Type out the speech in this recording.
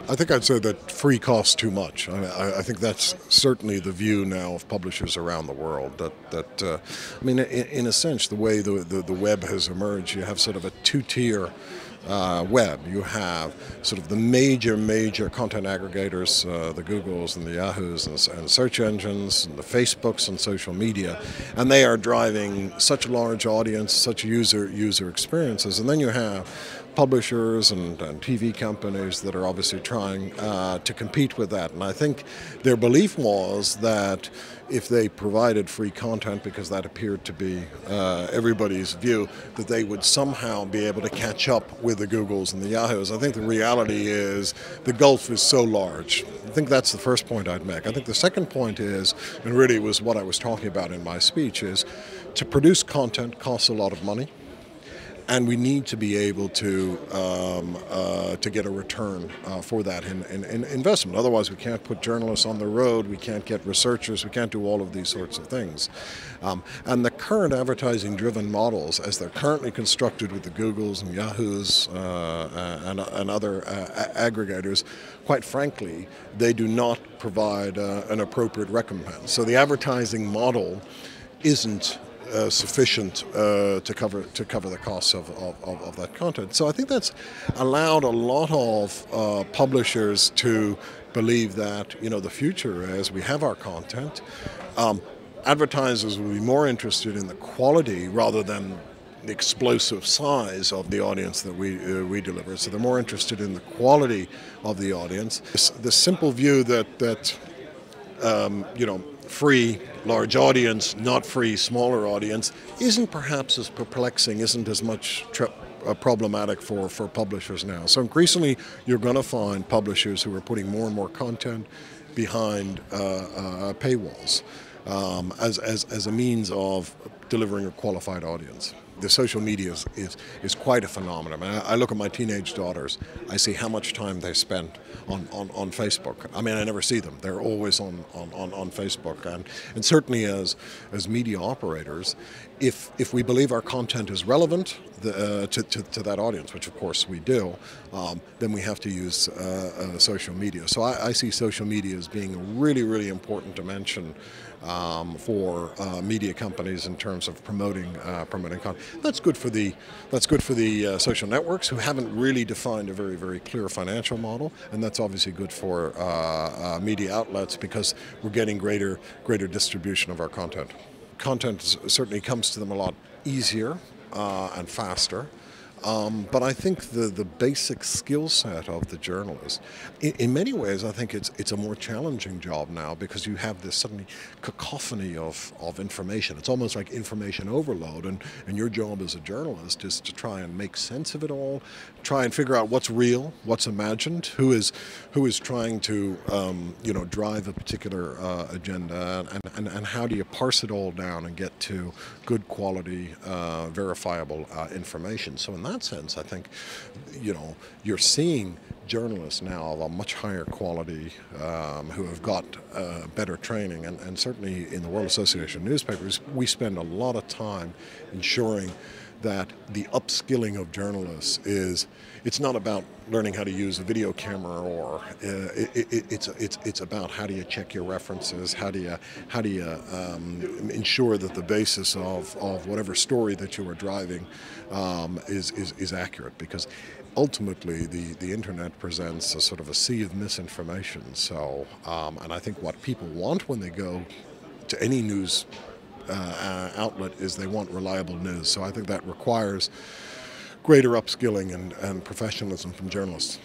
I think I'd say that free costs too much. I think that's certainly the view now of publishers around the world. I mean, in a sense, the way the web has emerged, you have sort of a two-tier web. You have sort of the major content aggregators, the Googles and the Yahoos and search engines and the Facebooks and social media, and they are driving such a large audience, such user experiences. And then you have publishers and TV companies that are obviously trying to compete with that. And I think their belief was that if they provided free content, because that appeared to be everybody's view, that they would somehow be able to catch up with the Googles and the Yahoos. I think the reality is the gulf is so large. I think that's the first point I'd make. I think the second point is, and really was what I was talking about in my speech, is to produce content costs a lot of money. And we need to be able to get a return for that in investment. Otherwise, we can't put journalists on the road, we can't get researchers, we can't do all of these sorts of things. And the current advertising-driven models, as they're currently constructed with the Googles and Yahoos and other aggregators, quite frankly, they do not provide an appropriate recompense. So the advertising model isn't sufficient to cover the costs of that content. So I think that's allowed a lot of publishers to believe that, you know, the future, as we have our content, advertisers will be more interested in the quality rather than the explosive size of the audience that we deliver. So they're more interested in the quality of the audience. The simple view that you know, free large audience, not free smaller audience, isn't perhaps as perplexing, isn't as much problematic for publishers now. So increasingly you're going to find publishers who are putting more and more content behind paywalls as a means of delivering a qualified audience. The social media is quite a phenomenon. I mean, I look at my teenage daughters, I see how much time they spend on Facebook. I mean, I never see them. They're always on Facebook. And certainly as media operators, if we believe our content is relevant to that audience, which of course we do, then we have to use social media. So I see social media as being a really important dimension for media companies in terms of promoting content. That's good for the social networks who haven't really defined a very clear financial model, and that's obviously good for media outlets because we're getting greater distribution of our content. Content certainly comes to them a lot easier and faster. But I think the basic skill set of the journalist, in many ways, I think it's a more challenging job now because you have this suddenly cacophony of information. It's almost like information overload, and your job as a journalist is to try and make sense of it all, try and figure out what's real, what's imagined, who is trying to you know, drive a particular agenda, and how do you parse it all down and get to good quality, verifiable information. So in that sense, I think, you know, you're seeing journalists now of a much higher quality who have got better training, and certainly in the World Association of Newspapers, we spend a lot of time ensuring that the upskilling of journalists it's not about learning how to use a video camera, or it's about how do you check your references, how do you ensure that the basis of whatever story that you are driving is accurate, because ultimately the internet presents a sort of a sea of misinformation. So and I think what people want when they go to any news outlet is they want reliable news. So I think that requires greater upskilling and professionalism from journalists.